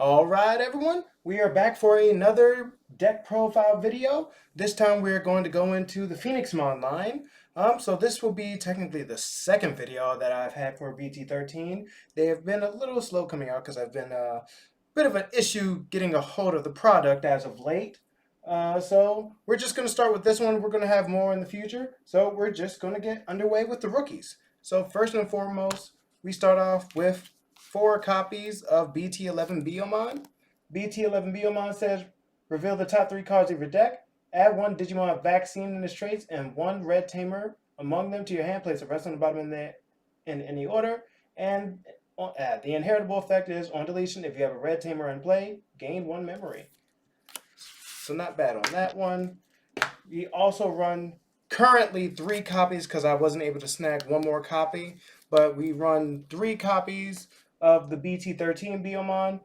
All right, everyone, we are back for another deck profile video. This time we are going to go into the Phoenixmon line. So this will be technically the second video that I've had for BT-13. They have been a little slow coming out because I've been a bit of an issue getting a hold of the product as of late. So we're just going to start with this one. We're going to have more in the future. So we're just going to get underway with the rookies. So first and foremost, we start off with 4 copies of BT-11 Biomon. BT-11 Biomon says, reveal the top 3 cards of your deck, add 1 Digimon vaccine in its traits, and 1 red tamer among them to your hand. Place the rest on the bottom in any order. And the inheritable effect is, on deletion, if you have a red tamer in play, gain 1 memory. So not bad on that one. We also run currently 3 copies because I wasn't able to snag 1 more copy, but we run 3 copies of the BT-13 Biomon.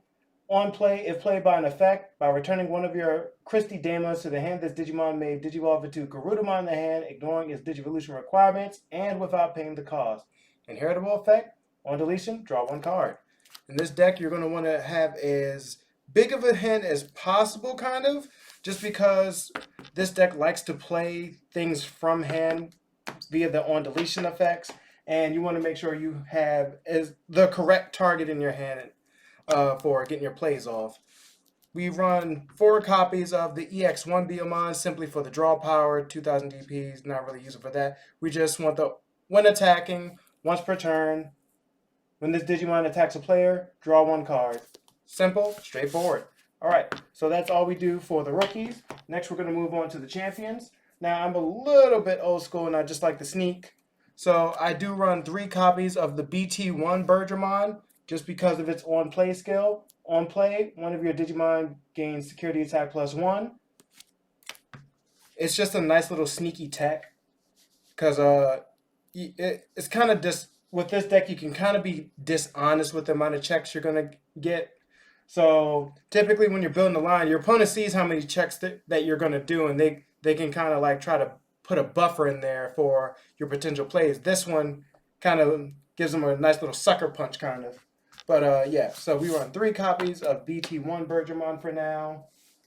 On play, if played by an effect, by returning 1 of your Christie Daemons to the hand, this Digimon may Digivolve into Garudamon in the hand, ignoring its Digivolution requirements and without paying the cost. Inheritable effect, on deletion, draw 1 card. In this deck, you're going to want to have as big of a hand as possible, kind of, just because this deck likes to play things from hand via the on deletion effects, and you want to make sure you have the correct target in your hand for getting your plays off. We run 4 copies of the EX1 Biomon simply for the draw power, 2000 DPs, not really useful for that. We just want the, when attacking, once per turn, when this Digimon attacks a player, draw 1 card. Simple, straightforward. Alright, so that's all we do for the rookies. Next we're going to move on to the champions. Now I'm a little bit old school and I just like to sneak. So I do run 3 copies of the BT-1 Bergermon just because of its on-play skill. On play, 1 of your Digimon gains security attack +1. It's just a nice little sneaky tech because it's kind of with this deck you can kind of be dishonest with the amount of checks you're going to get. So typically when you're building a line, your opponent sees how many checks that you're going to do, and they can kind of like try to put a buffer in there for your potential plays. This one kind of gives them a nice little sucker punch kind of. But yeah, so we run 3 copies of BT-1 Bergermon for now.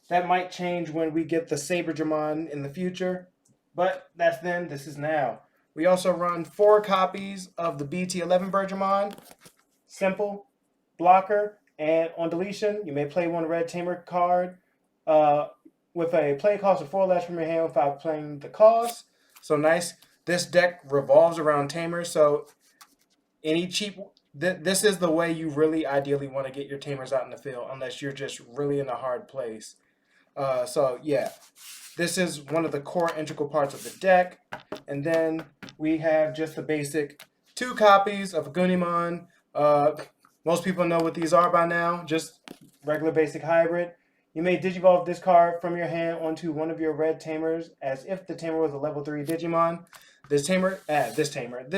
That might change when we get the Saberdramon in the future, but that's then, this is now. We also run 4 copies of the BT-11 Bergermon. Simple, blocker, and on deletion, you may play 1 red tamer card with a play cost of 4 less from your hand without playing the cost. So nice. This deck revolves around tamers, so any cheap... This is the way you really ideally want to get your tamers out in the field, unless you're just really in a hard place. So yeah, this is one of the core integral parts of the deck. And then we have just the basic 2 copies of Gunimon. Most people know what these are by now, just regular basic hybrid. You may Digivolve this card from your hand onto 1 of your red tamers as if the tamer was a level 3 Digimon. This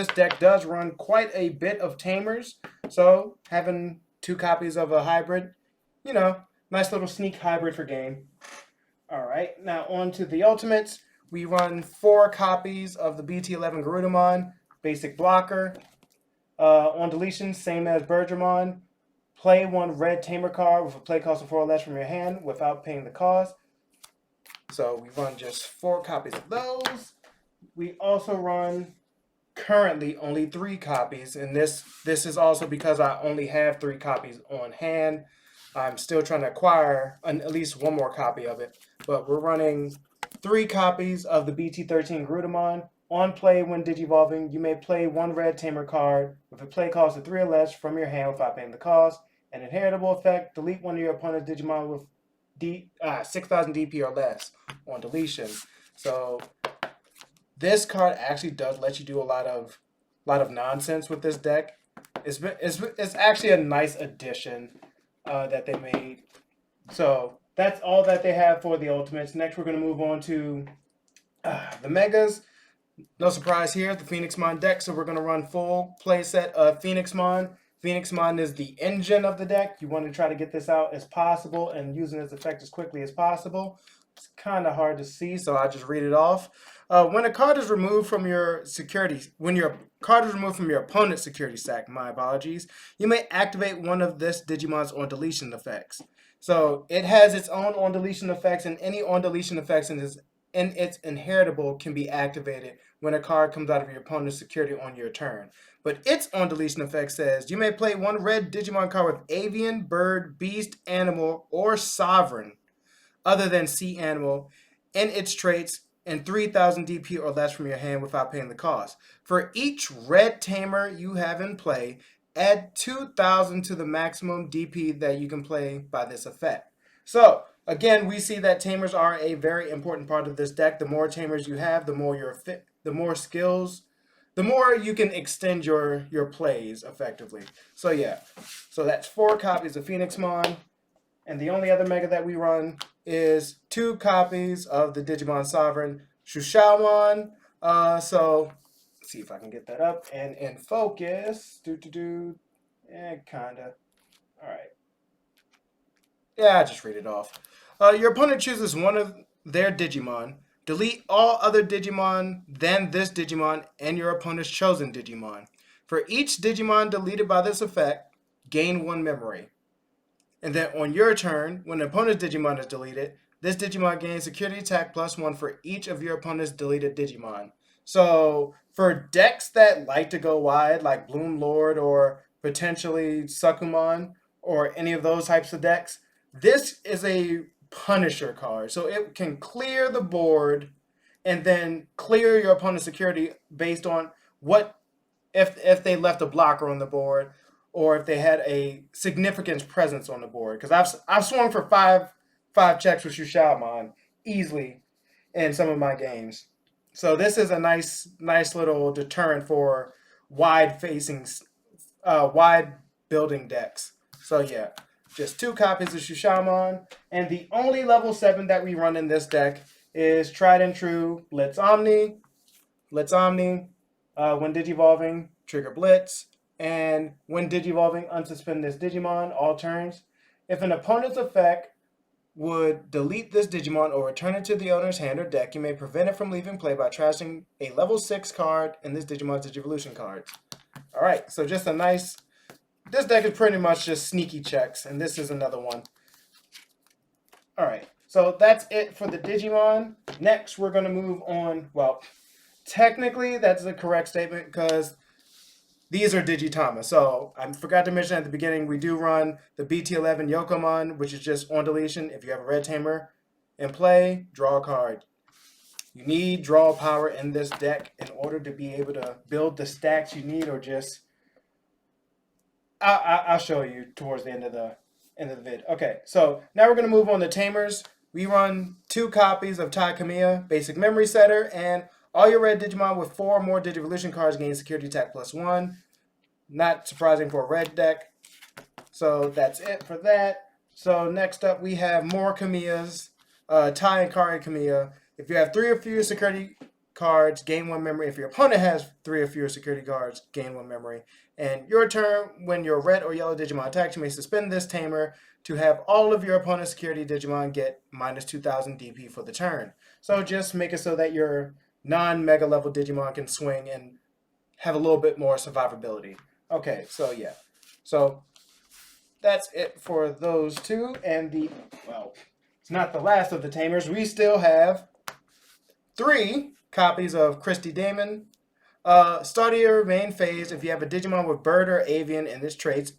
deck does run quite a bit of tamers, so having 2 copies of a hybrid, you know, nice little sneak hybrid for game. Alright, now on to the ultimates. We run 4 copies of the BT-11 Garudamon, basic blocker. On deletion, same as Bergermon. Play 1 red tamer card with a play cost of 4 or less from your hand without paying the cost. So we run just 4 copies of those. We also run currently only 3 copies, and this is also because I only have 3 copies on hand. I'm still trying to acquire at least 1 more copy of it, but we're running 3 copies of the BT-13 Garudamon. On play, when Digivolving, you may play 1 red tamer card with a play cost of 3 or less from your hand without paying the cost. An inheritable effect, delete 1 of your opponent's Digimon with 6,000 DP or less on deletion. So this card actually does let you do a lot of nonsense with this deck. It's actually a nice addition that they made. So that's all that they have for the ultimates. Next, we're going to move on to the megas. No surprise here, the Phoenixmon deck. So we're going to run full playset of Phoenixmon. Phoenixmon is the engine of the deck. You want to try to get this out as possible and use it as effect as quickly as possible. It's kind of hard to see, so I'll just read it off. When a card is removed from your security, when your card is removed from your opponent's security stack, my apologies, you may activate one of this Digimon's on deletion effects. So it has its own on deletion effects, and any on deletion effects in its inheritable can be activated when a card comes out of your opponent's security on your turn. But its on deletion effect says you may play one red Digimon card with avian, bird, beast, animal, or sovereign other than sea animal in its traits and 3,000 DP or less from your hand without paying the cost. For each red tamer you have in play, add 2,000 to the maximum DP that you can play by this effect. So, again, we see that tamers are a very important part of this deck. The more tamers you have, the more you're fit, the more skills, the more you can extend your plays effectively. So yeah, so that's 4 copies of Phoenixmon. And the only other mega that we run is 2 copies of the Digimon Sovereign Shushaomon. So let's see if I can get that up and in focus. Kinda. All right. Yeah, I just read it off. Your opponent chooses one of their Digimon. Delete all other Digimon than this Digimon and your opponent's chosen Digimon. For each Digimon deleted by this effect, gain 1 memory. And then on your turn, when the opponent's Digimon is deleted, this Digimon gains security attack +1 for each of your opponent's deleted Digimon. So for decks that like to go wide, like Bloom Lord or potentially Sukumon or any of those types of decks, this is a Punisher card. So it can clear the board and then clear your opponent's security based on what if they left a blocker on the board or if they had a significant presence on the board. Because I've swung for five checks with Shushaomon easily in some of my games. So this is a nice little deterrent for wide building decks. So yeah, just 2 copies of Shushaomon, and the only level 7 that we run in this deck is tried and true Blitz Omni. When Digivolving, trigger Blitz, and when Digivolving, unsuspend this Digimon all turns. If an opponent's effect would delete this Digimon or return it to the owner's hand or deck, you may prevent it from leaving play by trashing a level 6 card in this Digimon's Digivolution cards. Alright, so just a nice... This deck is pretty much just sneaky checks, and this is another one. Alright, so that's it for the Digimon. Next, we're going to move on... Well, technically, that's the correct statement because these are Digitama. So I forgot to mention at the beginning, we do run the BT-13 Yokomon, which is just on deletion. If you have a red tamer in play, draw a card. You need draw power in this deck in order to be able to build the stacks you need, or just... I'll show you towards the end of the vid. Okay, so now we're going to move on to tamers. We run 2 copies of Tai Kamiya, Basic Memory Setter, and all your red Digimon with 4 or more Digivolution cards gain security attack +1. Not surprising for a red deck. So that's it for that. So next up we have more Kamiyas, Tai and Kari Kamiya. If you have 3 or fewer security cards, gain 1 memory. If your opponent has 3 or fewer security cards, gain 1 memory. And your turn, when your red or yellow Digimon attacks, you may suspend this tamer to have all of your opponent's security Digimon get -2,000 DP for the turn. So just make it so that your non-mega level Digimon can swing and have a little bit more survivability. Okay, so yeah. So that's it for those 2. And well, it's not the last of the tamers. We still have 3 copies of Christy Damon. Start of your main phase. If you have a Digimon with bird or avian in this traits,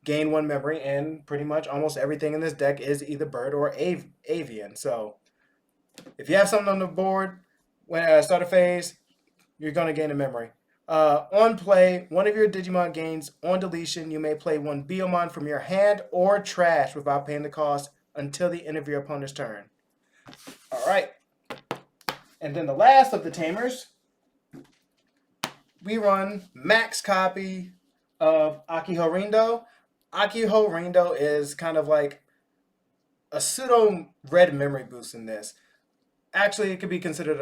gain 1 memory, and pretty much almost everything in this deck is either bird or avian. So if you have something on the board when start a phase, you're going to gain a memory. On play, one of your Digimon gains on deletion. You may play 1 Biomon from your hand or trash without paying the cost until the end of your opponent's turn. Alright. And then the last of the tamers, we run max copy of Akiho Rindo. Akiho Rindo is kind of like a pseudo red memory boost in this. Actually, it could be considered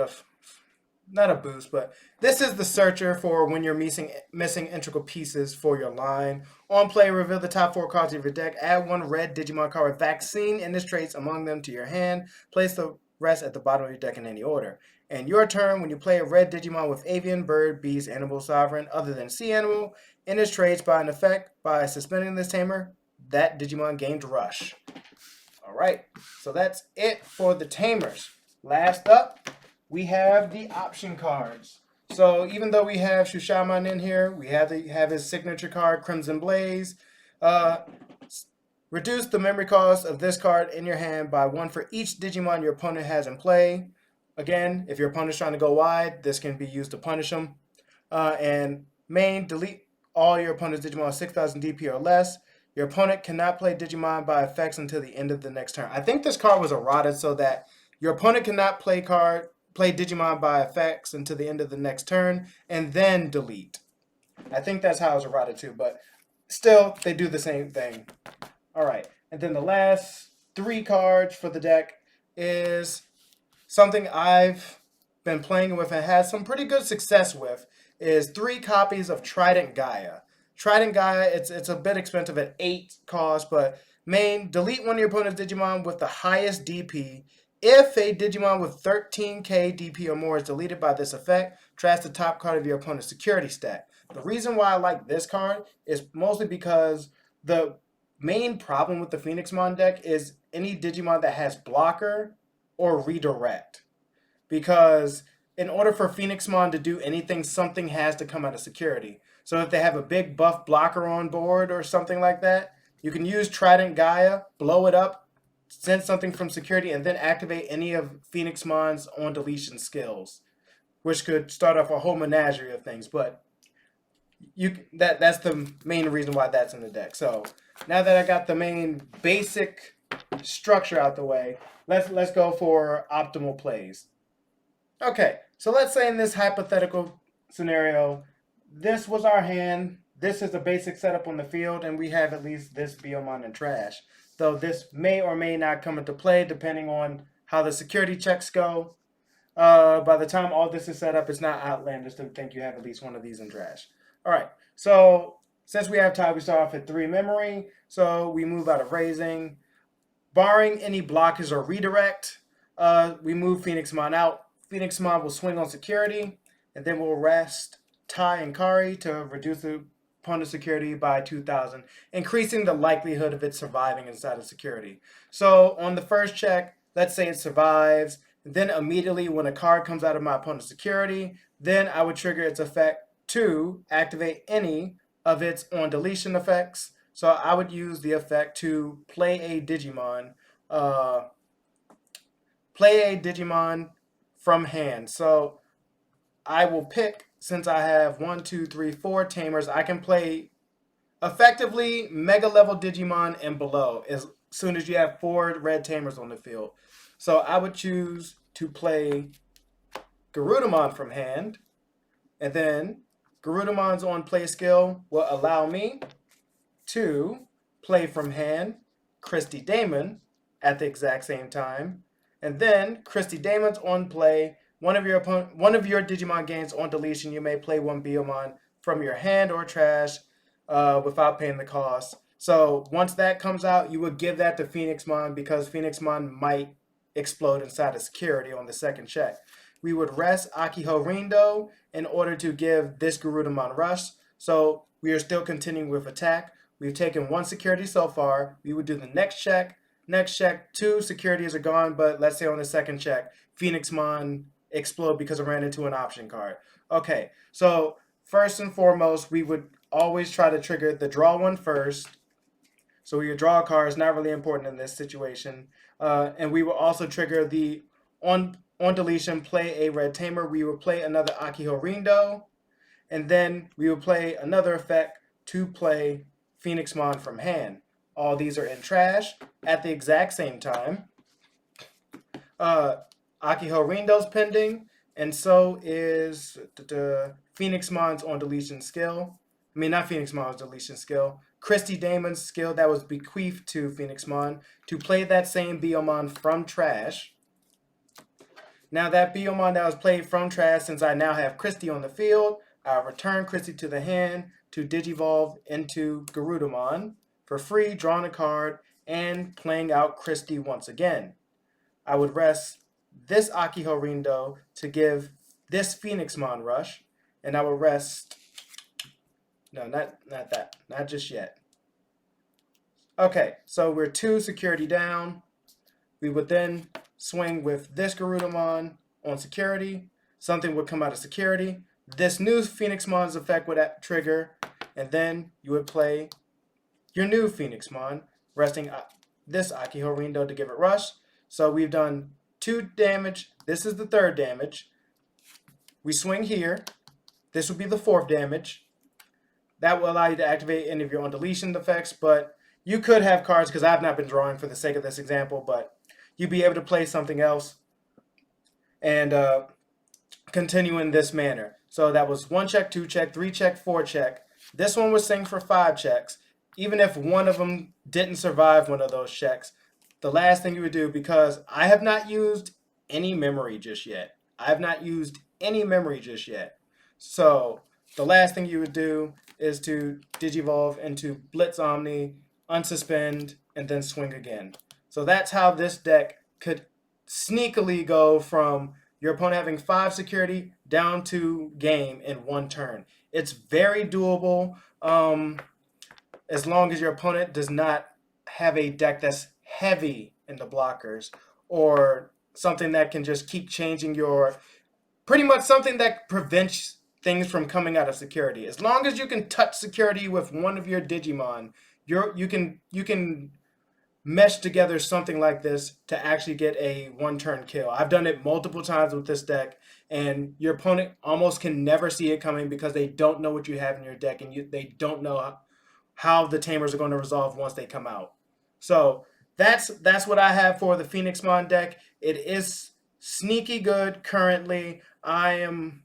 not a boost, but this is the searcher for when you're missing integral pieces for your line. On play, reveal the top 4 cards of your deck. Add 1 red Digimon card with vaccine and its traits among them to your hand. Place the rest at the bottom of your deck in any order. And your turn, when you play a red Digimon with avian, bird, beast, animal, sovereign, other than sea animal, in its trades by an effect by suspending this tamer, that Digimon gained rush. Alright, so that's it for the tamers. Last up, we have the option cards. So even though we have Shushamon in here, we have to have his signature card, Crimson Blaze. Reduce the memory cost of this card in your hand by 1 for each Digimon your opponent has in play. Again, if your opponent's trying to go wide, this can be used to punish them. And main, delete all your opponent's Digimon 6,000 DP or less. Your opponent cannot play Digimon by effects until the end of the next turn. I think this card was errated so that your opponent cannot play Digimon by effects until the end of the next turn, and then delete. I think that's how it was errated too, but still, they do the same thing. Alright, and then the last 3 cards for the deck is something I've been playing with and had some pretty good success with, is 3 copies of Trident Gaia. Trident Gaia, it's a bit expensive at 8 cost, but main, delete one of your opponent's Digimon with the highest DP. If a Digimon with 13k DP or more is deleted by this effect, trash the top card of your opponent's security stack. The reason why I like this card is mostly because the main problem with the Phoenixmon deck is any Digimon that has blocker or redirect. Because in order for Phoenixmon to do anything, something has to come out of security. So if they have a big buff blocker on board or something like that, you can use Trident Gaia, blow it up, send something from security, and then activate any of Phoenixmon's on deletion skills, which could start off a whole menagerie of things. But that's the main reason why that's in the deck. So now that I got the main basic structure out the way, let's go for optimal plays. Okay, so let's say in this hypothetical scenario, this was our hand. This is a basic setup on the field, and we have at least this Biomon in trash. Though this may or may not come into play depending on how the security checks go. By the time all this is set up, it's not outlandish to think you have at least one of these in trash. All right, so since we have time, we start off at 3 memory. So we move out of raising. Barring any blockers or redirect, we move Phoenixmon out. Phoenixmon will swing on security, and then we'll rest Tai and Kari to reduce the opponent's security by 2,000, increasing the likelihood of it surviving inside of security. So on the first check, let's say it survives. Then immediately when a card comes out of my opponent's security, then I would trigger its effect to activate any of its on deletion effects. So I would use the effect to play a Digimon. From hand. So I will pick, since I have 1, 2, 3, 4 tamers, I can play effectively mega level Digimon and below as soon as you have 4 red tamers on the field. So I would choose to play Garudamon from hand, and then Garudamon's on play skill will allow me to play from hand Christy Damon at the exact same time. And then Christy Damon's on play. One of your Digimon gains on deletion. You may play one Biomon from your hand or trash without paying the cost. So once that comes out, you would give that to Phoenixmon because Phoenixmon might explode inside of security on the second check. We would rest Akiho Rindo in order to give this Garudamon rush. So we are still continuing with attack. We've taken 1 security so far. We would do the next check. Next check, 2 securities are gone, but let's say on the second check, Phoenixmon explode because it ran into an option card. Okay, so first and foremost, we would always try to trigger the draw one first. So your draw card is not really important in this situation. And we will also trigger the on deletion, play a red tamer. We will play another Akiho Rindo, and then we will play another effect to play Phoenixmon from hand. All these are in trash at the exact same time. Akiho Rindo's pending, and so is the Phoenixmon's on deletion skill. I mean, not Phoenixmon's deletion skill. Christy Damon's skill that was bequeathed to Phoenixmon to play that same Biomon from trash. Now that Biomon that was played from trash, since I now have Christy on the field, I'll return Christy to the hand to Digivolve into Garudamon for free, drawing a card, and playing out Christy once again. I would rest this Akiho Rindo to give this Phoenixmon rush, and I will rest. No, not that. Not just yet. Okay, so we're 2 security down. We would then swing with this Garudamon on security. Something would come out of security. This new Phoenixmon's effect would trigger, and then you would play your new Phoenixmon, resting this Akiho Rindo to give it rush. So we've done 2 damage. This is the 3rd damage. We swing here. This would be the 4th damage. That will allow you to activate any of your own deletion effects, but you could have cards, because I've not been drawing for the sake of this example, but you'd be able to play something else and continue in this manner. So that was 1 check, 2 check, 3 check, 4 check. This one was saying for 5 checks. Even if one of them didn't survive one of those checks, the last thing you would do, because I have not used any memory just yet. So the last thing you would do is to Digivolve into Blitz Omni, unsuspend, and then swing again. So that's how this deck could sneakily go from your opponent having 5 security down to game in 1 turn. It's very doable, as long as your opponent does not have a deck that's heavy in the blockers, or something that can just keep changing your, pretty much something that prevents things from coming out of security. As long as you can touch security with one of your Digimon, you can mesh together something like this to actually get a 1-turn kill. I've done it multiple times with this deck, and your opponent almost can never see it coming because they don't know what you have in your deck, and they don't know how the tamers are going to resolve once they come out. So that's what I have for the Phoenixmon deck. It is sneaky good currently. I am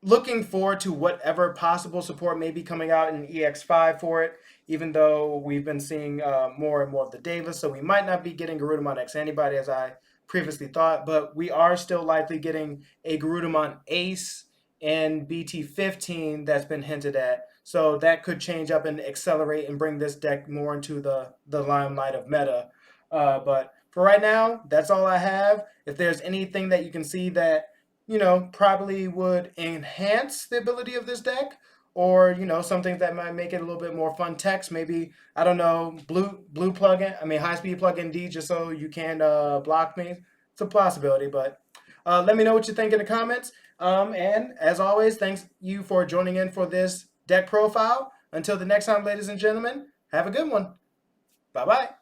looking forward to whatever possible support may be coming out in EX5 for it, even though we've been seeing more and more of the Davis, so we might not be getting Garudamon X Antibody as I previously thought, but we are still likely getting a Garudamon Ace and BT-13 that's been hinted at, so that could change up and accelerate and bring this deck more into the limelight of meta. But for right now, that's all I have. If there's anything that you can see that probably would enhance the ability of this deck, or something that might make it a little bit more fun text, maybe, I don't know, blue plugin, high speed plugin D, just so you can block me. It's a possibility, but let me know what you think in the comments. And as always, thanks you for joining in for this deck profile. Until the next time, ladies and gentlemen, have a good one. Bye bye.